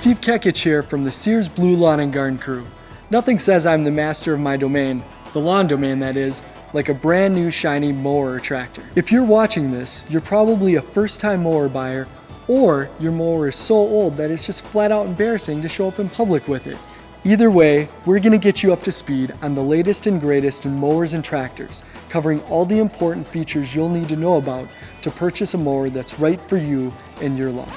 Steve Kekich here from the Sears Blue Lawn and Garden Crew. Nothing says I'm the master of my domain, the lawn domain that is, like a brand new shiny mower or tractor. If you're watching this, you're probably a first-time mower buyer, or your mower is so old that it's just flat out embarrassing to show up in public with it. Either way, we're going to get you up to speed on the latest and greatest in mowers and tractors, covering all the important features you'll need to know about to purchase a mower that's right for you and your lawn.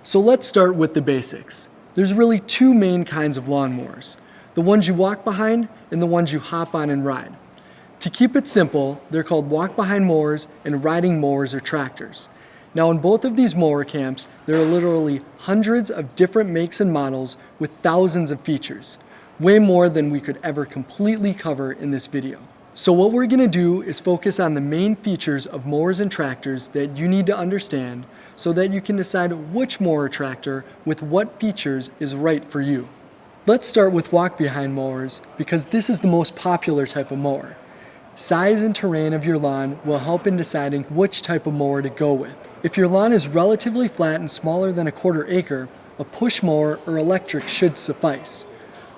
So let's start with the basics. There's really two main kinds of lawnmowers, the ones you walk behind and the ones you hop on and ride. To keep it simple, they're called walk-behind mowers and riding mowers or tractors. Now in both of these mower camps, there are literally hundreds of different makes and models with thousands of features, way more than we could ever completely cover in this video. So what we're gonna do is focus on the main features of mowers and tractors that you need to understand so that you can decide which mower or tractor with what features is right for you. Let's start with walk-behind mowers because this is the most popular type of mower. Size and terrain of your lawn will help in deciding which type of mower to go with. If your lawn is relatively flat and smaller than a quarter acre, a push mower or electric should suffice.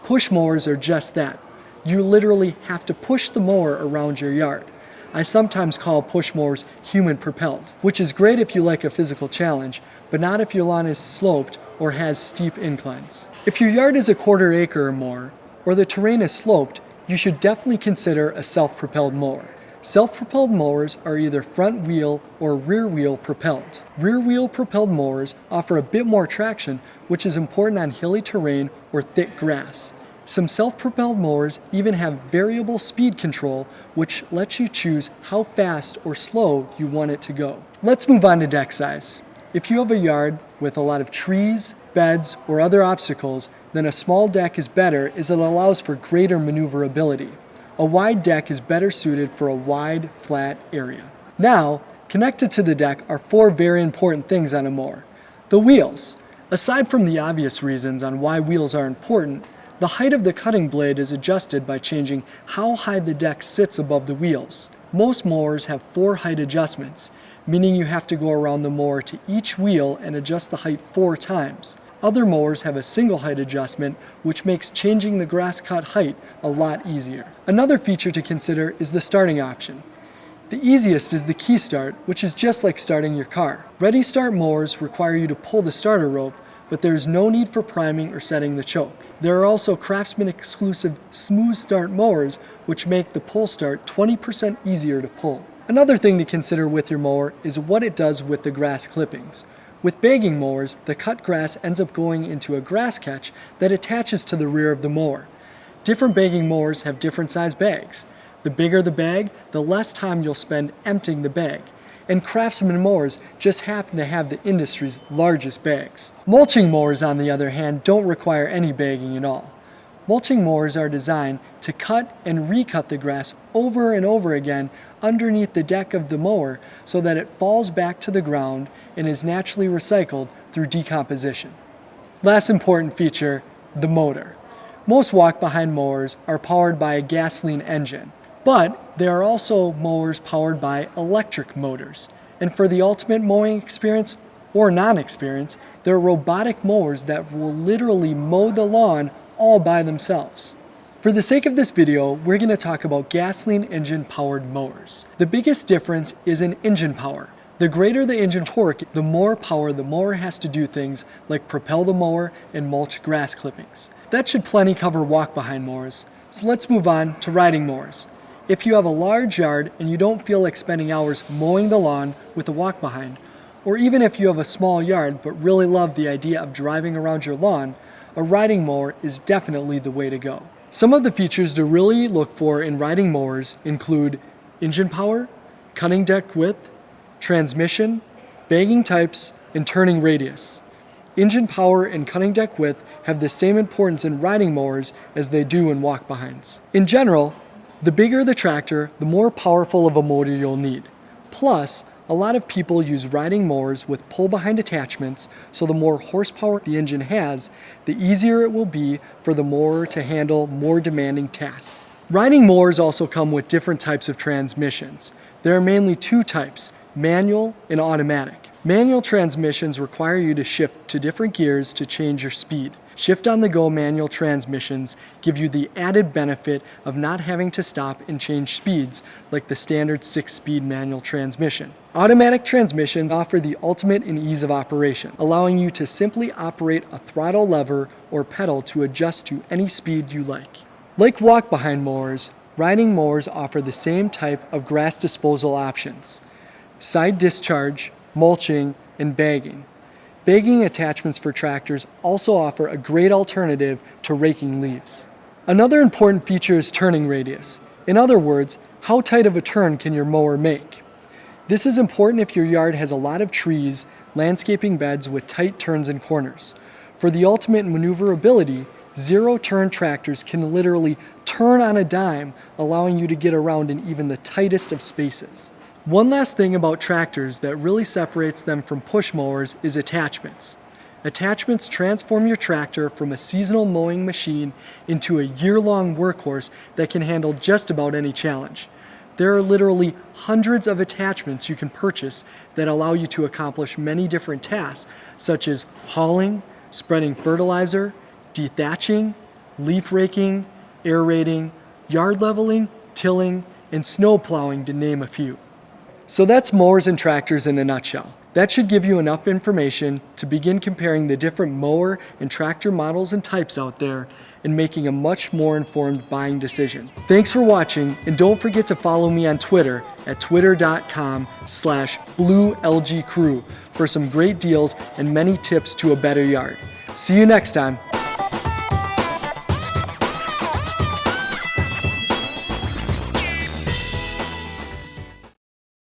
Push mowers are just that. You literally have to push the mower around your yard. I sometimes call push mowers human propelled, which is great if you like a physical challenge, but not if your lawn is sloped or has steep inclines. If your yard is a quarter acre or more, or the terrain is sloped, you should definitely consider a self-propelled mower. Self-propelled mowers are either front wheel or rear wheel propelled. Rear wheel propelled mowers offer a bit more traction, which is important on hilly terrain or thick grass. Some self-propelled mowers even have variable speed control, which lets you choose how fast or slow you want it to go. Let's move on to deck size. If you have a yard with a lot of trees, beds, or other obstacles, then a small deck is better as it allows for greater maneuverability. A wide deck is better suited for a wide, flat area. Now, connected to the deck are four very important things on a mower. The wheels. Aside from the obvious reasons on why wheels are important, the height of the cutting blade is adjusted by changing how high the deck sits above the wheels. Most mowers have 4 height adjustments, meaning you have to go around the mower to each wheel and adjust the height 4 times. Other mowers have a single height adjustment, which makes changing the grass cut height a lot easier. Another feature to consider is the starting option. The easiest is the key start, which is just like starting your car. Ready start mowers require you to pull the starter rope, but there is no need for priming or setting the choke. There are also Craftsman exclusive smooth start mowers, which make the pull start 20% easier to pull. Another thing to consider with your mower is what it does with the grass clippings. With bagging mowers, the cut grass ends up going into a grass catch that attaches to the rear of the mower. Different bagging mowers have different size bags. The bigger the bag, the less time you'll spend emptying the bag. And Craftsman mowers just happen to have the industry's largest bags. Mulching mowers, on the other hand, don't require any bagging at all. Mulching mowers are designed to cut and recut the grass over and over again underneath the deck of the mower so that it falls back to the ground and is naturally recycled through decomposition. Last important feature, the motor. Most walk-behind mowers are powered by a gasoline engine, but there are also mowers powered by electric motors. And for the ultimate mowing experience, or non-experience, there are robotic mowers that will literally mow the lawn all by themselves. For the sake of this video, we're going to talk about gasoline engine powered mowers. The biggest difference is in engine power. The greater the engine torque, the more power the mower has to do things like propel the mower and mulch grass clippings. That should plenty cover walk-behind mowers. So let's move on to riding mowers. If you have a large yard and you don't feel like spending hours mowing the lawn with a walk-behind, or even if you have a small yard but really love the idea of driving around your lawn, a riding mower is definitely the way to go. Some of the features to really look for in riding mowers include engine power, cutting deck width, transmission, bagging types, and turning radius. Engine power and cutting deck width have the same importance in riding mowers as they do in walk-behinds. In general, the bigger the tractor, the more powerful of a motor you'll need. Plus, a lot of people use riding mowers with pull-behind attachments, so the more horsepower the engine has, the easier it will be for the mower to handle more demanding tasks. Riding mowers also come with different types of transmissions. There are mainly 2 types, manual and automatic. Manual transmissions require you to shift to different gears to change your speed. Shift-on-the-go manual transmissions give you the added benefit of not having to stop and change speeds like the standard 6-speed manual transmission. Automatic transmissions offer the ultimate in ease of operation, allowing you to simply operate a throttle lever or pedal to adjust to any speed you like. Like walk-behind mowers, riding mowers offer the same type of grass disposal options: side discharge, mulching, and bagging. Bagging attachments for tractors also offer a great alternative to raking leaves. Another important feature is turning radius. In other words, how tight of a turn can your mower make? This is important if your yard has a lot of trees, landscaping beds with tight turns and corners. For the ultimate maneuverability, zero-turn tractors can literally turn on a dime, allowing you to get around in even the tightest of spaces. One last thing about tractors that really separates them from push mowers is attachments. Attachments transform your tractor from a seasonal mowing machine into a year-long workhorse that can handle just about any challenge. There are literally hundreds of attachments you can purchase that allow you to accomplish many different tasks, such as hauling, spreading fertilizer, dethatching, leaf raking, aerating, yard leveling, tilling, and snow plowing, to name a few. So that's mowers and tractors in a nutshell. That should give you enough information to begin comparing the different mower and tractor models and types out there and making a much more informed buying decision. Thanks for watching, and don't forget to follow me on Twitter at twitter.com/BlueLGCrew for some great deals and many tips to a better yard. See you next time.